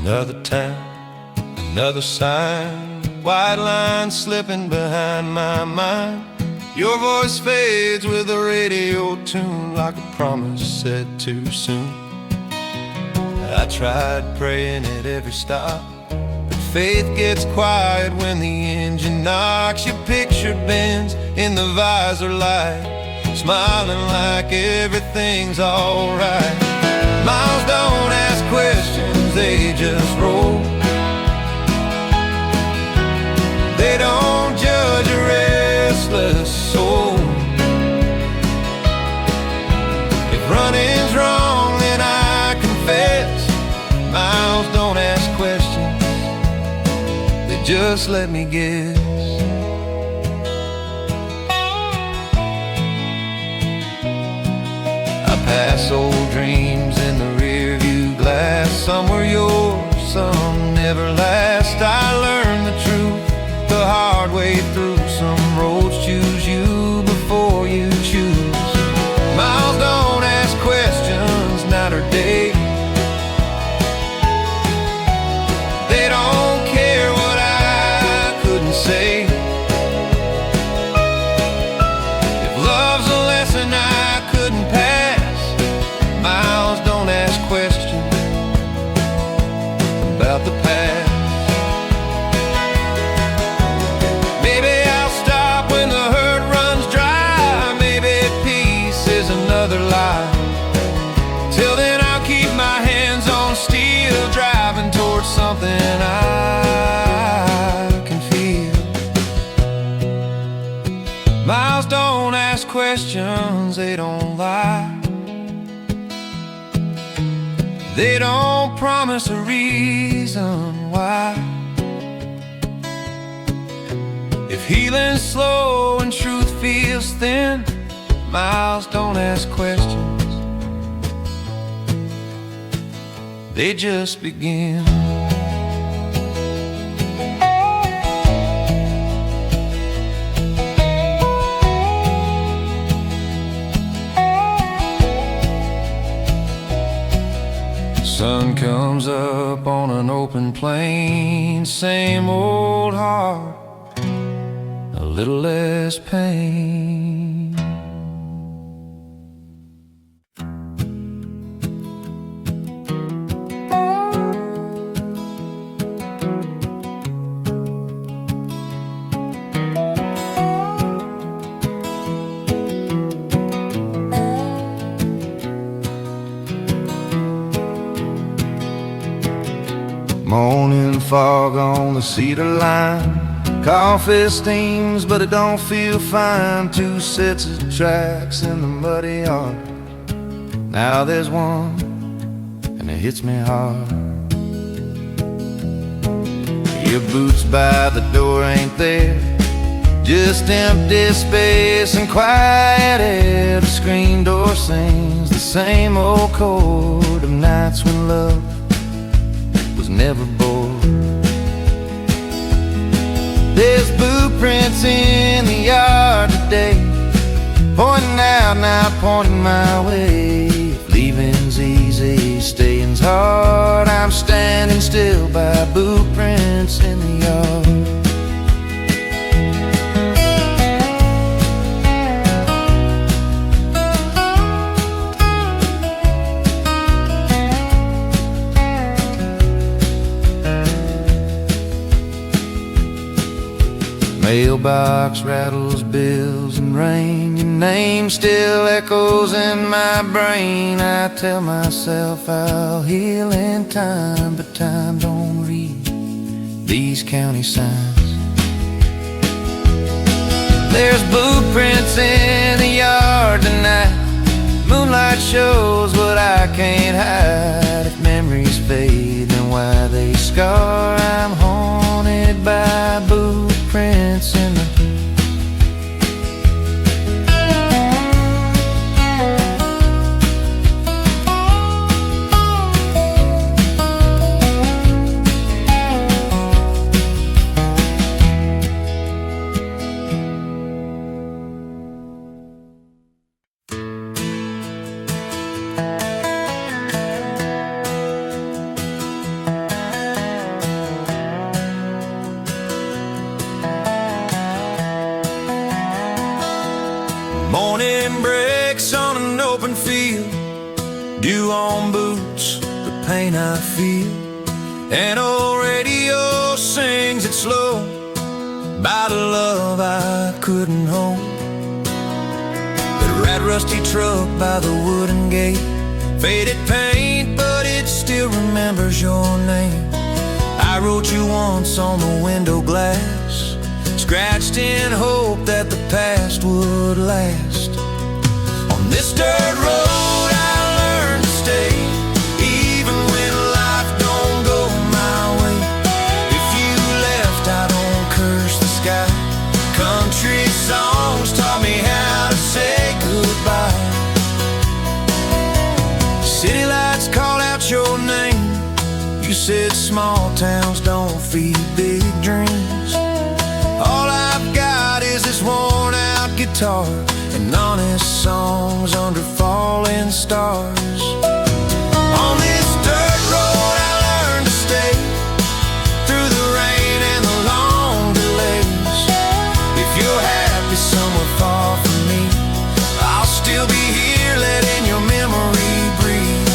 Another town, another sign, white line slipping behind my mind. Your voice fades with a radio tune, like a promise said too soon. I tried praying at every stop, but faith gets quiet when the engine knocks. Your picture bends in the visor light, smiling like everything's alright. Miles don't ask questions, they just roll. They don't judge a restless soul. If running's wrong, then I confess. Miles don't ask questions, they just let me guess. I pass old dreams in the rearview glass. Some were yours, some never last. I learned the truth the hard way through. Some roads choose you before you choose. Miles don't ask questions, night or day. They don't care what I couldn't say. If love's a lesson I couldn't pass, Miles don't ask questions about the past. Maybe I'll stop when the hurt runs dry. Maybe peace is another lie. Till then I'll keep my hands on steel, driving towards something I can feel. Miles don't ask questions, they don't lie. They don't promise a reason why. If healing's slow and truth feels thin, Miles don't ask questions, they just begin. Sun comes up on an open plain, same old heart, a little less pain. Morning fog on the cedar line, coffee steams but it don't feel fine. Two sets of tracks in the muddy yard, now there's one and it hits me hard. Your boots by the door ain't there, just empty space and quiet air. The screen door sings the same old chord of nights when love was never bored. There's blueprints in the yard today, pointing out, now pointing my way. If leaving's easy, staying's hard, I'm standing still by blueprints in the yard. Mailbox rattles bills and rain, your name still echoes in my brain. I tell myself I'll heal in time, but time don't read these county signs. There's blueprints in the yard tonight, moonlight shows what I can't hide. If memories fade, then why they scar? I'm haunted by blueprints in the I feel. An old radio sings it slow about a love I couldn't hold. The red rusty truck by the wooden gate, faded paint, but it still remembers your name. I wrote you once on the window glass, scratched in hope that the past would last. On this dirt road I learned to stay, even when life don't go my way. If you left, I don't curse the sky. Country songs taught me how to say goodbye. City lights called out your name. You said small towns don't feed big dreams. All I've got is this worn out guitar and honest songs under falling stars. On this dirt road I learned to stay, through the rain and the long delays. If you're happy somewhere far from me, I'll still be here letting your memory breathe.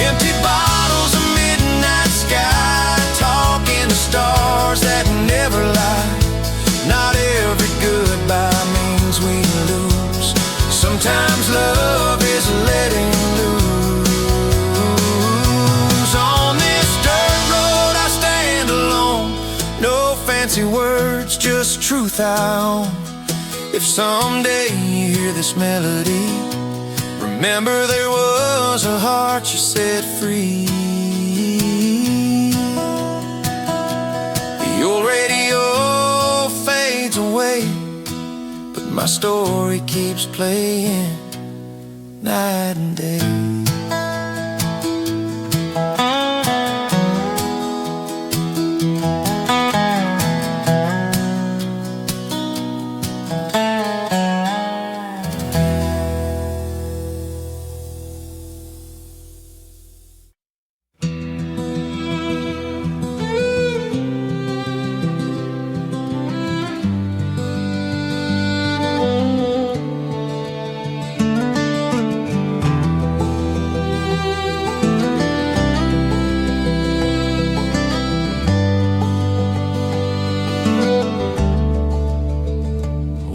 Empty bottles, a midnight sky, talking to stars that never lie. Not every goodbye means we lose. Sometimes love is letting loose. On this dirt road I stand alone, no fancy words, just truth I own. If someday you hear this melody, remember there was a heart you set free. The old radio fades away, but my story keeps playing night and day.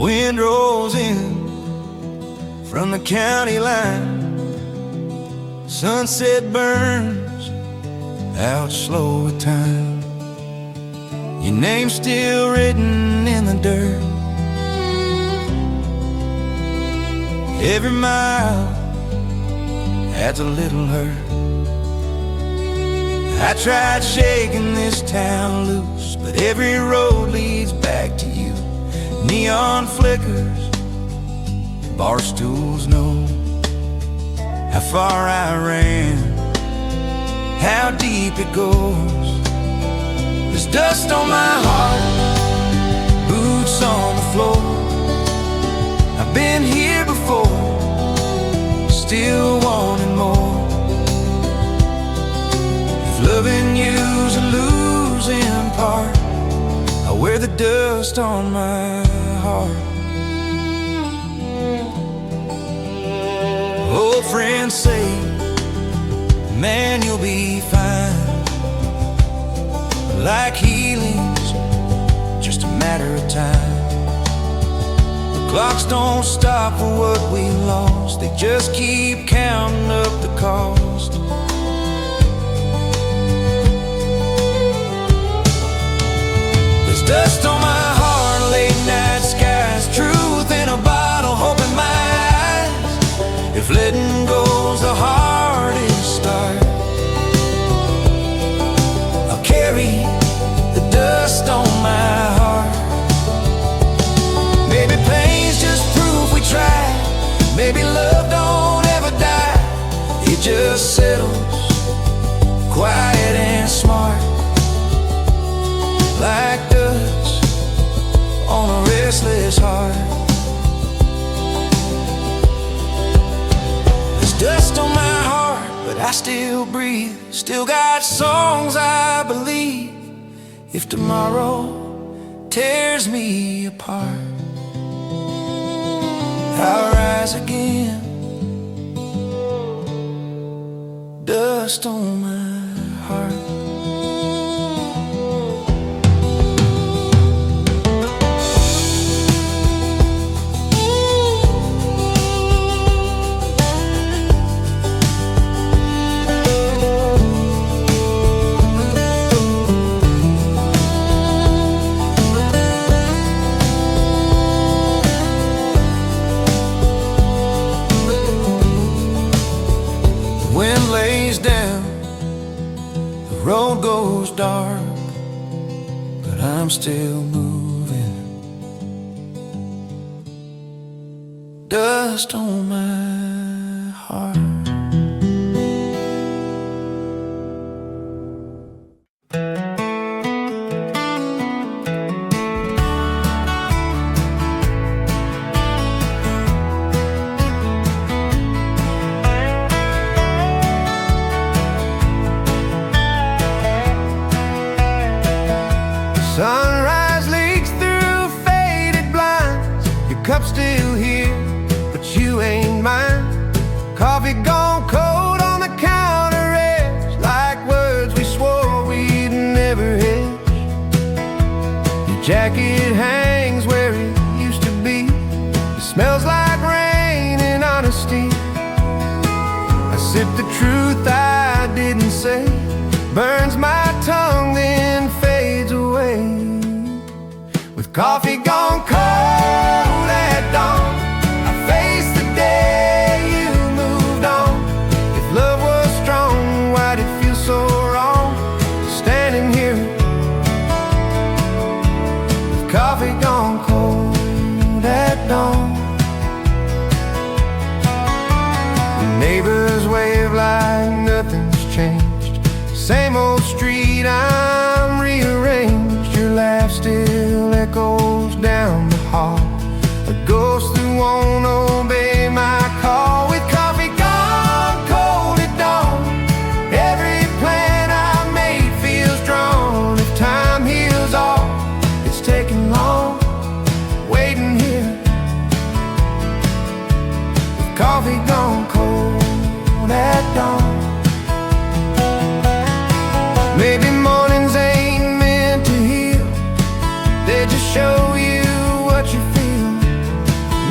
Wind rolls in from the county line, sunset burns out slow with time. Your name's still written in the dirt. Every mile adds a little hurt. I tried shaking this town loose, but every road leads back to you. Neon flickers, bar stools know how far I ran, how deep it goes. There's dust on my heart, boots on the floor. I've been here before, still wanting more. If loving you's a losing part, I wear the dust on my heart. Old friends say, man, you'll be fine. Like healing's just a matter of time. The clocks don't stop for what we lost, they just keep counting up the cost. There's dust on my heart, late night skies, truth in a bottle, hope in my eyes. If letting go's the hardest start, I'll carry the dust on my heart. Maybe pain's just proof we tried, maybe love don't ever die. It just settles, quiet and smart, like dust on a restless heart. There's dust on my heart, but I still breathe. Still got songs I believe. If tomorrow tears me apart, I'll rise again dust on my heart. Wind lays down, the road goes dark, but I'm still moving. Dust on my heart. Sunrise leaks through faded blinds. Your cup's still here, but you ain't mine. Coffee gone cold on the counter edge, like words we swore we'd never hedge. Your jacket hangs where it used to be. It smells like rain and honesty. I sip the truth I didn't say, burns my tongue then fades away. With coffee gone cold at dawn, I face the day you moved on. If love was strong, why'd it feel so wrong? Standing here with coffee gone cold at dawn. The neighbors wave like nothing's changed. Same old street, I'm rearranged. Your laugh still echoes down the hall, a ghost that won't obey my call. With coffee gone cold at dawn, every plan I made feels drawn. If time heals all, it's taking long, waiting here with coffee gone cold at dawn. Maybe mornings ain't meant to heal, they just show you what you feel.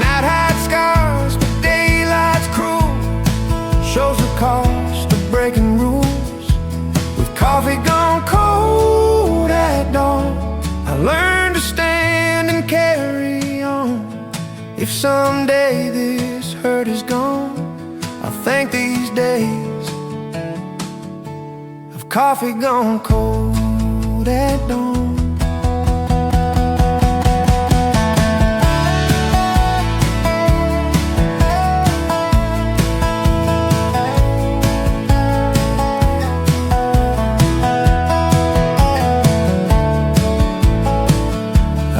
Night hides scars, but daylight's cruel, shows the cost of breaking rules. With coffee gone cold at dawn, I learned to stand and carry on. If someday this hurt is gone, I'll thank these days of coffee gone cold at dawn.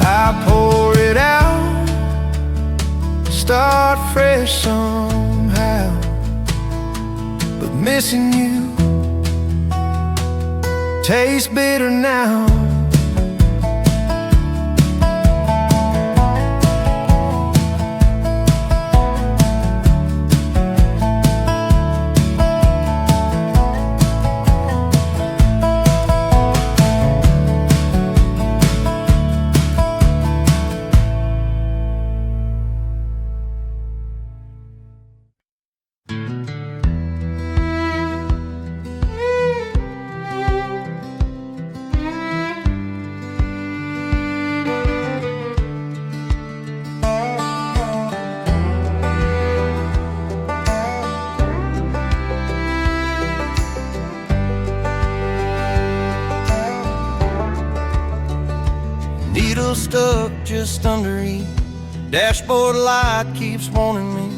I pour it out, start fresh somehow, but missing you tastes bitter now. Needle stuck just underneath, dashboard light keeps warning me.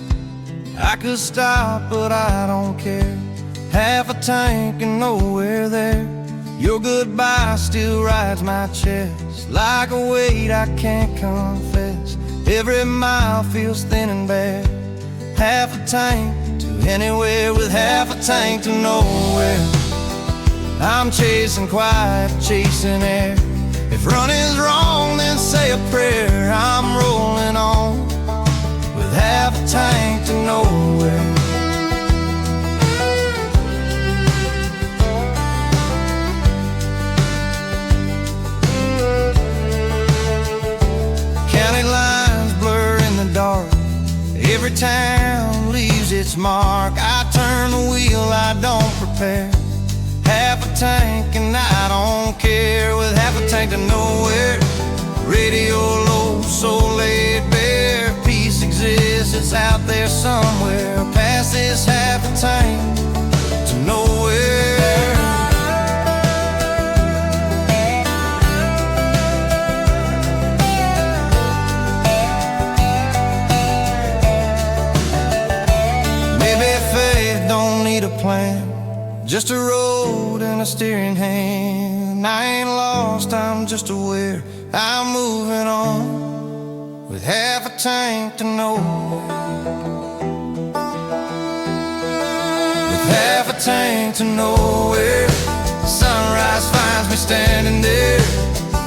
I could stop, but I don't care. Half a tank and nowhere there. Your goodbye still rides my chest like a weight I can't confess. Every mile feels thin and bare. Half a tank to anywhere, with half a tank to nowhere. I'm chasing quiet, chasing air. If running's wrong, then say a prayer. I'm rolling on with half a tank to nowhere. his mark. I turn the wheel, I don't prepare. Half a tank and I don't care. With half a tank to nowhere, radio low, so laid bare. Peace exists, it's out there somewhere. Past this half a tank to nowhere. A plan, just a road and a steering hand. I ain't lost, I'm just aware. I'm moving on with half a tank to nowhere. With half a tank to nowhere. Sunrise finds me standing there.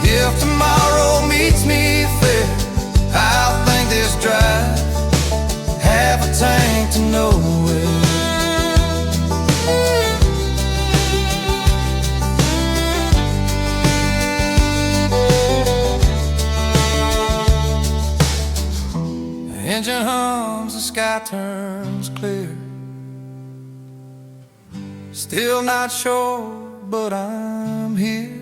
If tomorrow meets me fair, I'll think this drive half a tank to nowhere. Engine hums, the sky turns clear. Still not sure, but I'm here.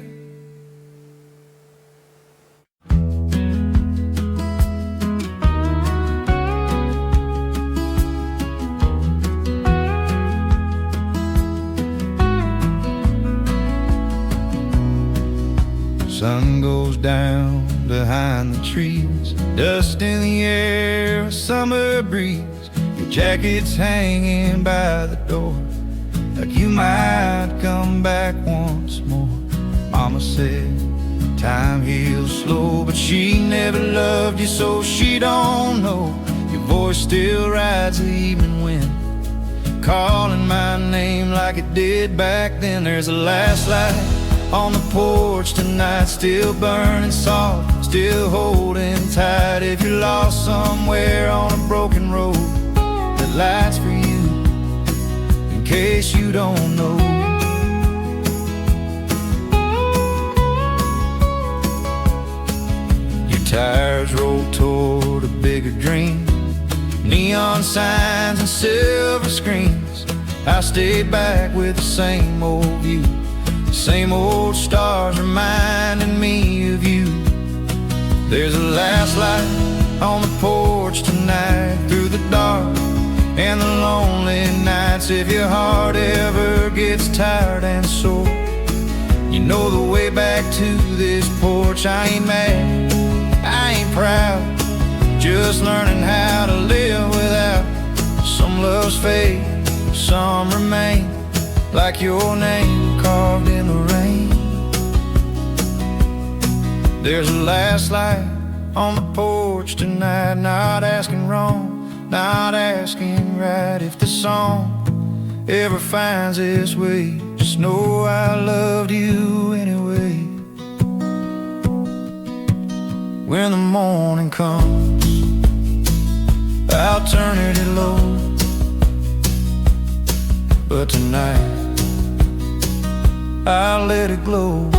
Sun goes down behind the trees, dust in the air, a summer breeze. Your jacket's hanging by the door, like you might come back once more. Mama said time heals slow, but she never loved you, so she don't know. Your voice still rides the evening wind, calling my name like it did back then. There's a last light on the porch tonight, still burning soft, still holding tight. If you're lost somewhere on a broken road, that light's for you, in case you don't know. Your tires roll toward a bigger dream, neon signs and silver screens. I stayed back with the same old view, same old stars reminding me of you. There's a last light on the porch tonight, through the dark and the lonely nights. If your heart ever gets tired and sore, you know the way back to this porch. I ain't mad, I ain't proud, just learning how to live without. Some loves fade, some remain, like your name carved in the rain. There's a last light on the porch tonight, not asking wrong, not asking right. If the song ever finds its way, just know I loved you anyway. When the morning comes, I'll turn it low, but tonight I'll let it glow.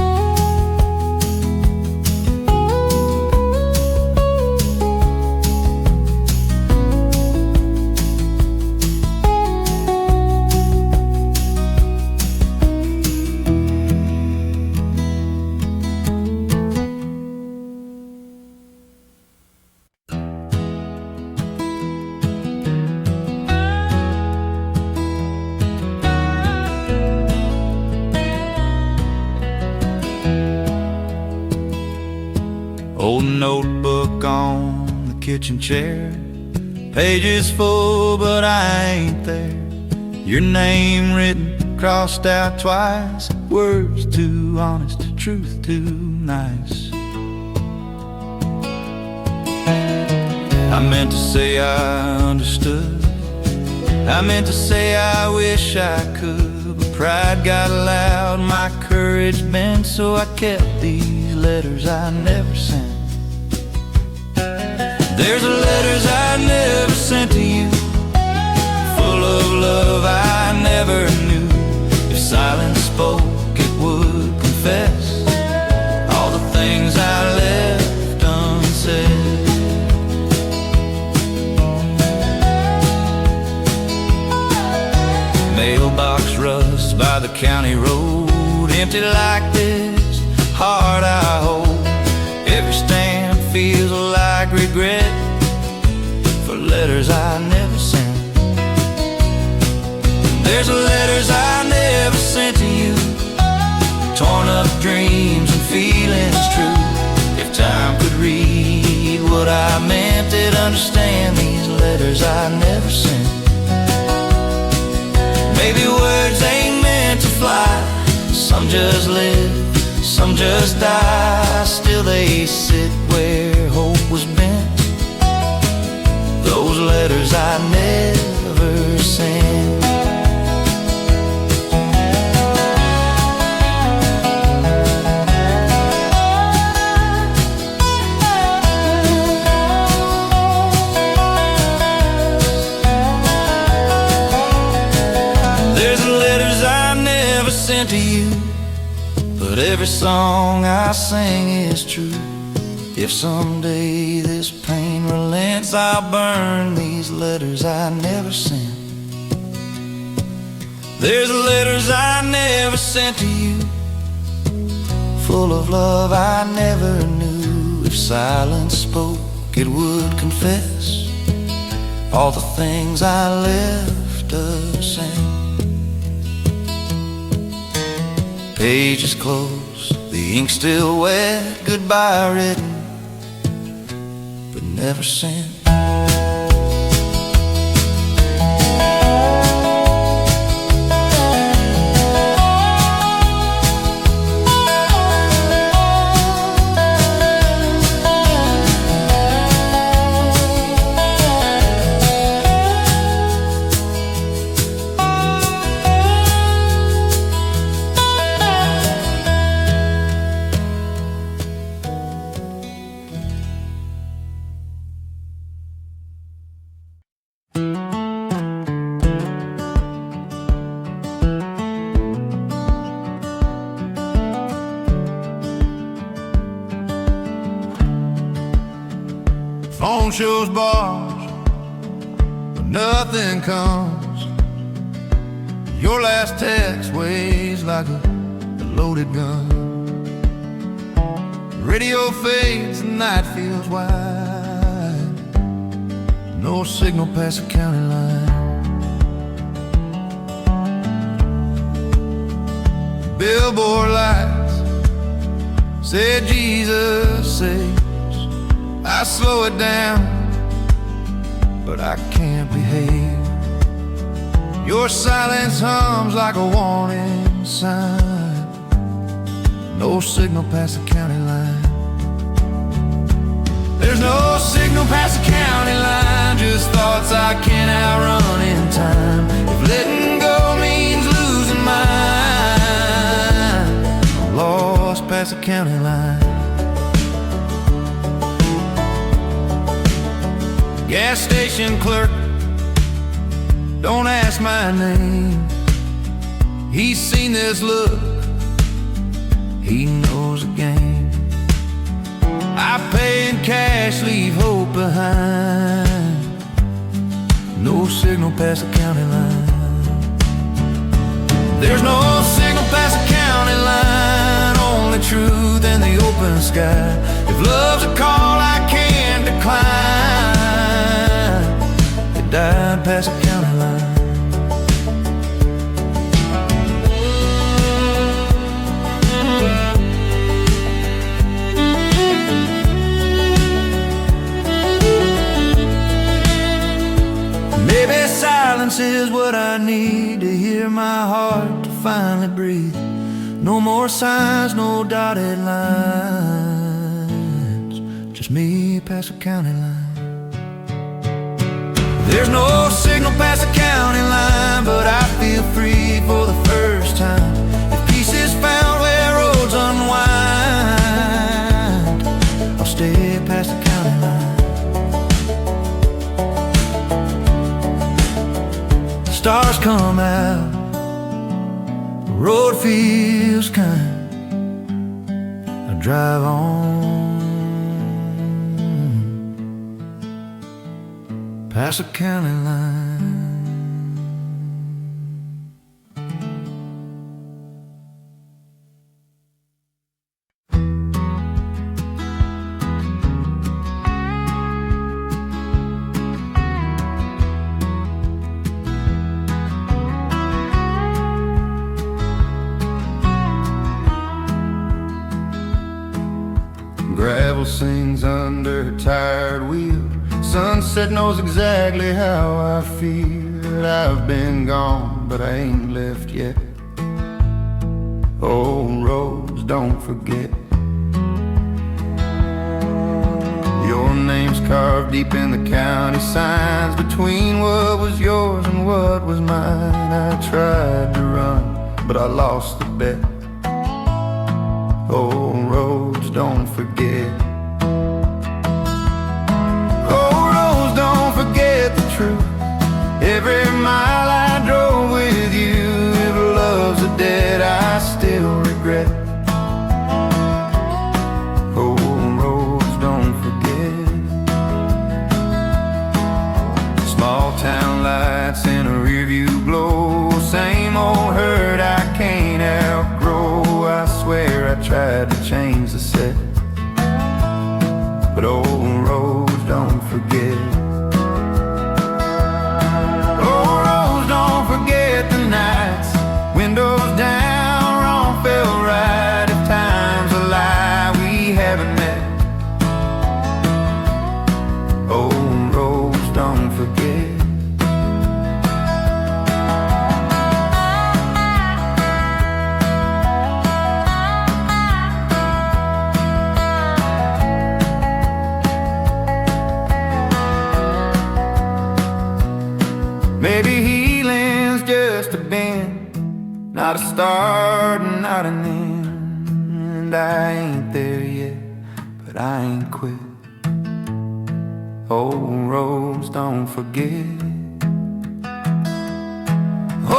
Old notebook on the kitchen chair, pages full but I ain't there. Your name written, crossed out twice, words too honest, truth too nice. I meant to say I understood, I meant to say I wish I could, but pride got loud, my courage bent, so I kept these letters I never sent. There's the letters I never sent to you, full of love I never knew. If silence spoke, it would confess all the things I left unsaid. as rust by the county road. Empty like this heart I hold. Every stamp feels like regret for letters I never sent. There's letters I never sent to you, torn up dreams and feelings true. If time could read what I meant, it'd understand these letters I never sent. Maybe words ain't meant to fly. Some just live, some just die. Still they sit where hope was bent. Those letters I never sent. Sent to you, but every song I sing is true. If someday this pain relents, I'll burn these letters I never sent. There's letters I never sent to you, full of love I never knew. If silence spoke, it would confess all the things I left unsaid. Pages closed, the ink still wet, goodbye written, but never sent. Phone shows bars, but nothing comes. Your last text weighs like a loaded gun. Radio fades, the night feels wide. No signal past the county line. Billboard lights said Jesus saves. I slow it down, but I can't behave. Your silence hums like a warning sign. No signal past the county line. There's no signal past the county line, just thoughts I can't outrun in time. If letting go means losing mine, I'm lost past the county line. Gas station clerk, don't ask my name. He's seen this look, he knows the game. I pay in cash, leave hope behind. No signal past the county line. There's no signal past the county line, only truth in the open sky. If love's a call I can't decline, died past the county line. Maybe silence is what I need to hear my heart to finally breathe. No more signs, no dotted lines, just me past the county line. There's no signal past the county line, but I feel free for the first time. If peace is found where roads unwind, I'll stay past the county line. The stars come out, the road feels kind. I drive on past the county line. bell sings under a tired wheel. Sunset knows exactly how I feel. I've been gone, but I ain't left yet. Old roads, don't forget. Your name's carved deep in the county signs, between what was yours and what was mine. I tried to run, but I lost the bet. Old roads, don't forget. Old roads, don't forget the truth. Every mile I drove with you, if love's a debt I still regret. Old roads, don't forget. Small town lights in a rearview glow, same old hurt I can't outgrow. I swear I tried to change the set, but old roads, don't forget. Old roads, don't forget the nights, windows down, wrong felt right. If time's a lie, we haven't met. Old roads, don't forget. Maybe healing's just a bend, not a start and not an end. And I ain't there yet, but I ain't quit. Old roads, don't forget.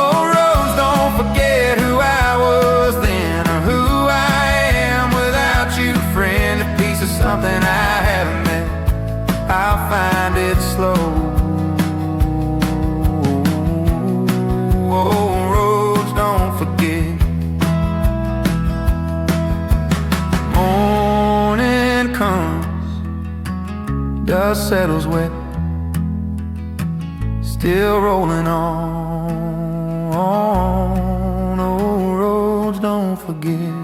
Old roads, don't forget who I was then, or who I am without you, friend. A piece of something I haven't met, I'll find it slow. Old roads, don't forget. Morning comes, dust settles wet, still rolling on. Old roads, don't forget.